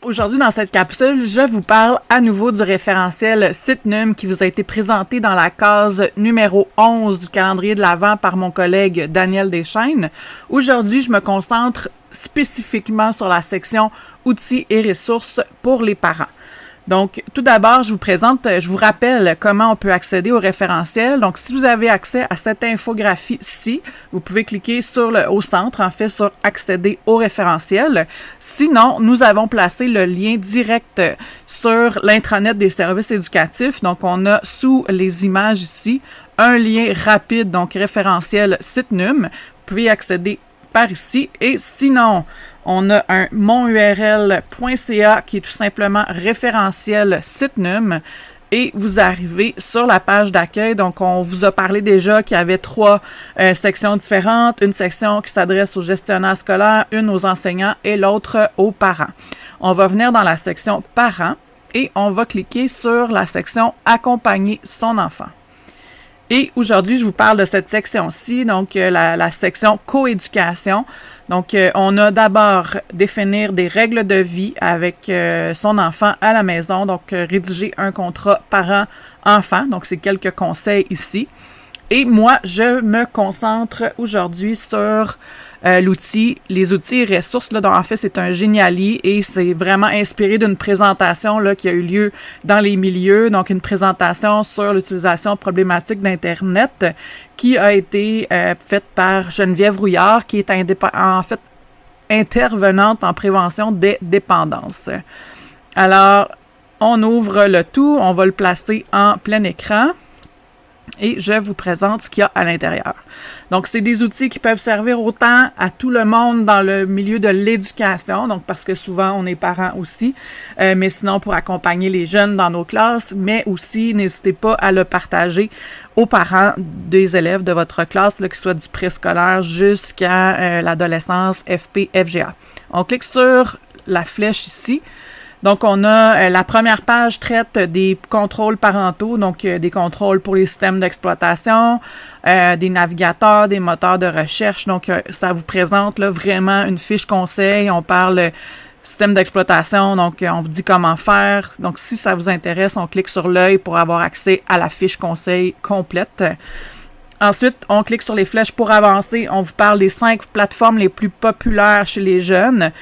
Aujourd'hui, dans cette capsule, je vous parle à nouveau du référentiel CITNUM qui vous a été présenté dans la case numéro 11 du calendrier de l'Avent par mon collègue Daniel Deschaines. Aujourd'hui, je me concentre spécifiquement sur la section outils et ressources pour les parents. Donc, tout d'abord, je vous rappelle comment on peut accéder au référentiel. Donc, si vous avez accès à cette infographie-ci, vous pouvez cliquer au centre, sur accéder au référentiel. Sinon, nous avons placé le lien direct sur l'intranet des services éducatifs. Donc, on a sous les images ici un lien rapide, donc référentiel CITNUM. Vous pouvez accéder par ici. Et sinon, on a un monurl.ca qui est tout simplement référentiel CITNUM et vous arrivez sur la page d'accueil. Donc, on vous a parlé déjà qu'il y avait 3 sections différentes. Une section qui s'adresse aux gestionnaires scolaires, une aux enseignants et l'autre aux parents. On va venir dans la section parents et on va cliquer sur la section accompagner son enfant. Et aujourd'hui, je vous parle de cette section-ci, donc la section coéducation. Donc, on a d'abord définir des règles de vie avec son enfant à la maison. Donc, rédiger un contrat parent-enfant. Donc, c'est quelques conseils ici. Et moi, je me concentre aujourd'hui sur les outils et ressources. Là, en fait, c'est un géniali et c'est vraiment inspiré d'une présentation là, qui a eu lieu dans les milieux. Donc, une présentation sur l'utilisation problématique d'Internet qui a été faite par Geneviève Rouillard, qui est intervenante en prévention des dépendances. Alors, on ouvre le tout, on va le placer en plein écran. Et je vous présente ce qu'il y a à l'intérieur. Donc, c'est des outils qui peuvent servir autant à tout le monde dans le milieu de l'éducation, donc parce que souvent, on est parents aussi, mais sinon pour accompagner les jeunes dans nos classes, mais aussi, n'hésitez pas à le partager aux parents des élèves de votre classe, là, qu'ils soient du préscolaire jusqu'à l'adolescence FP, FGA. On clique sur la flèche ici. Donc, on a la première page traite des contrôles parentaux, donc des contrôles pour les systèmes d'exploitation, des navigateurs, des moteurs de recherche. Donc, ça vous présente là, vraiment une fiche conseil. On parle système d'exploitation, donc on vous dit comment faire. Donc, si ça vous intéresse, on clique sur l'œil pour avoir accès à la fiche conseil complète. Ensuite, on clique sur les flèches pour avancer. On vous parle des 5 plateformes les plus populaires chez les jeunes.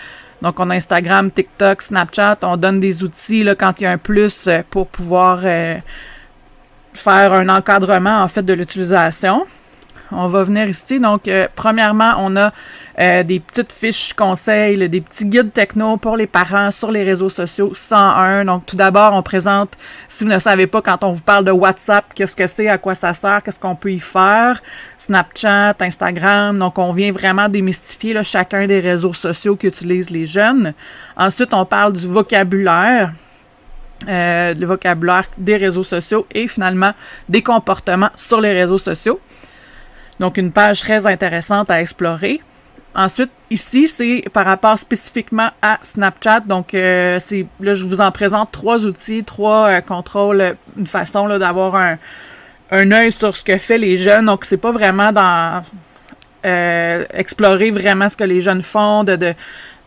Donc, on a Instagram, TikTok, Snapchat. On donne des outils là, quand il y a un plus pour pouvoir faire un encadrement, en fait, de l'utilisation. On va venir ici. Donc, premièrement, on a des petites fiches conseils, là, des petits guides techno pour les parents sur les réseaux sociaux 101. Donc, tout d'abord, on présente, si vous ne savez pas, quand on vous parle de WhatsApp, qu'est-ce que c'est, à quoi ça sert, qu'est-ce qu'on peut y faire, Snapchat, Instagram. Donc, on vient vraiment démystifier là, chacun des réseaux sociaux qu'utilisent les jeunes. Ensuite, on parle du vocabulaire. Le vocabulaire des réseaux sociaux et finalement des comportements sur les réseaux sociaux. Donc, une page très intéressante à explorer. Ensuite, ici, c'est par rapport spécifiquement à Snapchat. Donc, là, je vous en présente 3 outils, 3 contrôles, une façon là, d'avoir un œil sur ce que fait les jeunes. Donc, c'est pas vraiment dans explorer vraiment ce que les jeunes font,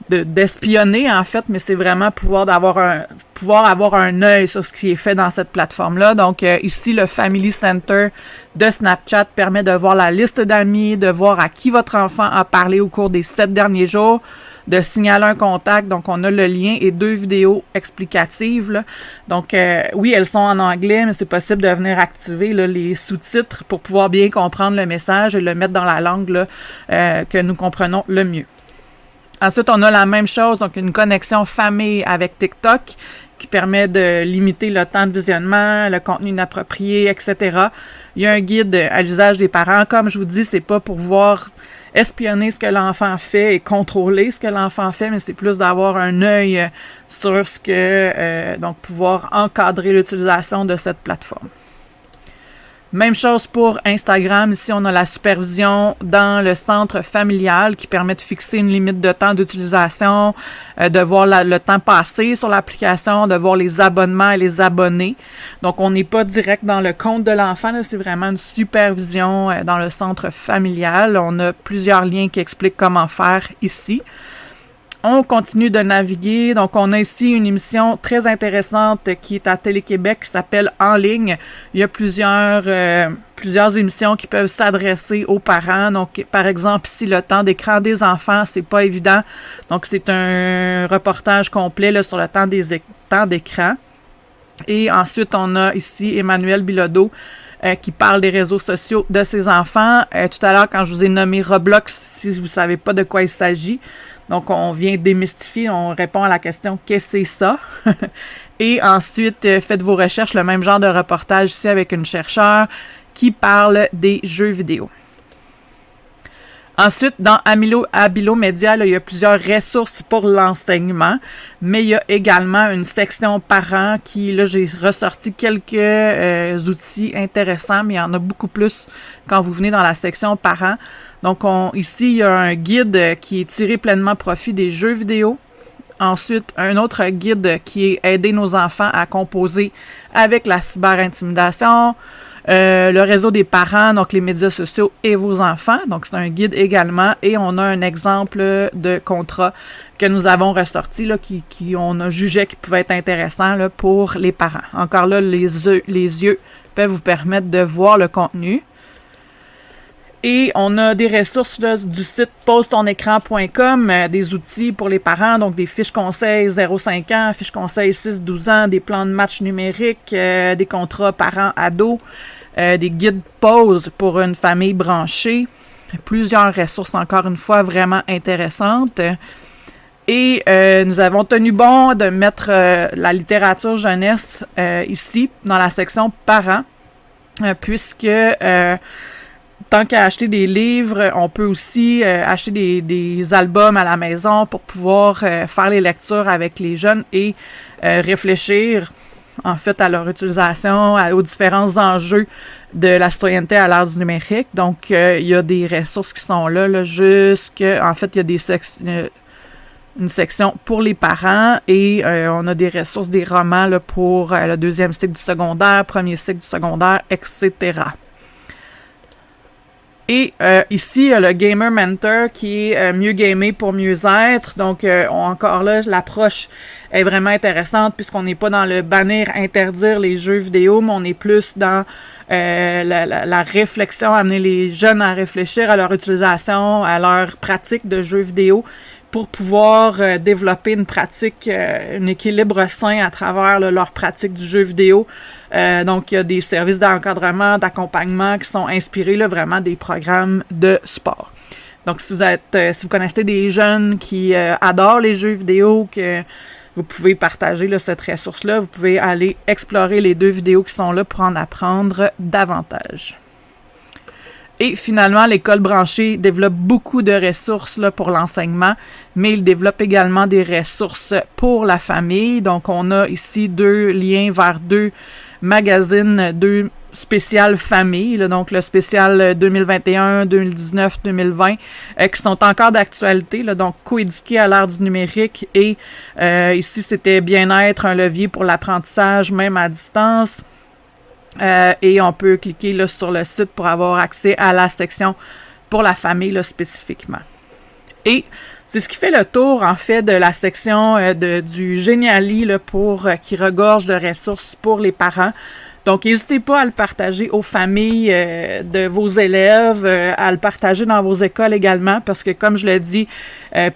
d'espionner, en fait, mais c'est vraiment pouvoir avoir un œil sur ce qui est fait dans cette plateforme-là. Donc, ici, le Family Center de Snapchat permet de voir la liste d'amis, de voir à qui votre enfant a parlé au cours des 7 derniers jours, de signaler un contact. Donc, on a le lien et 2 vidéos explicatives, là. Donc, oui, elles sont en anglais, mais c'est possible de venir activer là, les sous-titres pour pouvoir bien comprendre le message et le mettre dans la langue là, que nous comprenons le mieux. Ensuite, on a la même chose, donc une connexion famille avec TikTok qui permet de limiter le temps de visionnement, le contenu inapproprié, etc. Il y a un guide à l'usage des parents. Comme je vous dis, c'est pas pour pouvoir espionner ce que l'enfant fait et contrôler ce que l'enfant fait, mais c'est plus d'avoir un œil sur ce que, donc pouvoir encadrer l'utilisation de cette plateforme. Même chose pour Instagram. Ici, on a la supervision dans le centre familial qui permet de fixer une limite de temps d'utilisation, de voir le temps passé sur l'application, de voir les abonnements et les abonnés. Donc, on n'est pas direct dans le compte de l'enfant, là, c'est vraiment une supervision dans le centre familial. On a plusieurs liens qui expliquent comment faire ici. On continue de naviguer. Donc, on a ici une émission très intéressante qui est à Télé-Québec qui s'appelle En ligne. Il y a plusieurs émissions qui peuvent s'adresser aux parents. Donc, par exemple, ici, le temps d'écran des enfants, c'est pas évident. Donc, c'est un reportage complet là, sur le temps d'écran. Et ensuite, on a ici Emmanuel Bilodeau qui parle des réseaux sociaux de ses enfants. Tout à l'heure, quand je vous ai nommé Roblox, si vous savez pas de quoi il s'agit, donc on vient démystifier, on répond à la question « Qu'est-ce que c'est ça? » Et ensuite, faites vos recherches, le même genre de reportage ici avec une chercheure qui parle des jeux vidéo. Ensuite, dans Abilo Média, il y a plusieurs ressources pour l'enseignement, mais il y a également une section parents qui, là, j'ai ressorti quelques outils intéressants, mais il y en a beaucoup plus quand vous venez dans la section parents. Donc, ici, il y a un guide qui est tiré pleinement profit des jeux vidéo. Ensuite, un autre guide qui est aider nos enfants à composer avec la cyberintimidation. Le réseau des parents, donc les médias sociaux et vos enfants. Donc, c'est un guide également. Et on a un exemple de contrat que nous avons ressorti, là, qui on a jugé qui pouvait être intéressant là, pour les parents. Encore là, les yeux peuvent vous permettre de voir le contenu. Et on a des ressources là, du site posetonecran.com, des outils pour les parents, donc des fiches conseils 0-5 ans, fiches conseils 6-12 ans, des plans de match numériques, des contrats parents-ados, des guides pause pour une famille branchée, plusieurs ressources encore une fois vraiment intéressantes. Et nous avons tenu bon de mettre la littérature jeunesse ici dans la section parents, puisque tant qu'à acheter des livres, on peut aussi acheter des albums à la maison pour pouvoir faire les lectures avec les jeunes et réfléchir en fait à leur utilisation, aux différents enjeux de la citoyenneté à l'ère du numérique. Donc, il y a des ressources qui sont là en fait, il y a une section pour les parents et on a des ressources, des romans là, pour le deuxième cycle du secondaire, premier cycle du secondaire, etc. Et ici, le Gamer Mentor qui est mieux gamer pour mieux être. Donc, encore là, l'approche est vraiment intéressante puisqu'on n'est pas dans le bannir, interdire les jeux vidéo, mais on est plus dans la réflexion, amener les jeunes à réfléchir à leur utilisation, à leur pratique de jeux vidéo pour pouvoir développer une pratique, un équilibre sain à travers leur pratique du jeu vidéo. Donc, il y a des services d'encadrement, d'accompagnement qui sont inspirés là, vraiment des programmes de sport. Donc, si vous connaissez des jeunes qui adorent les jeux vidéo, que vous pouvez partager là, cette ressource-là, vous pouvez aller explorer les 2 vidéos qui sont là pour en apprendre davantage. Et finalement, l'école branchée développe beaucoup de ressources là, pour l'enseignement, mais il développe également des ressources pour la famille. Donc, on a ici 2 liens vers 2 magazines, 2 spéciales famille, là, donc le spécial 2021, 2019, 2020, qui sont encore d'actualité, là, donc coéduqués à l'ère du numérique. Et ici, c'était bien-être, un levier pour l'apprentissage, même à distance. Et on peut cliquer là, sur le site pour avoir accès à la section pour la famille là, spécifiquement. Et c'est ce qui fait le tour, en fait, de la section du Geniali là, qui regorge de ressources pour les parents. Donc, n'hésitez pas à le partager aux familles de vos élèves, à le partager dans vos écoles également, parce que, comme je l'ai dit,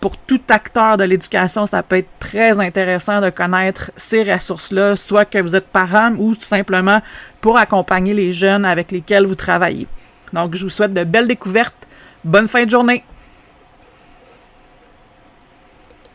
pour tout acteur de l'éducation, ça peut être très intéressant de connaître ces ressources-là, soit que vous êtes parent ou tout simplement pour accompagner les jeunes avec lesquels vous travaillez. Donc, je vous souhaite de belles découvertes. Bonne fin de journée!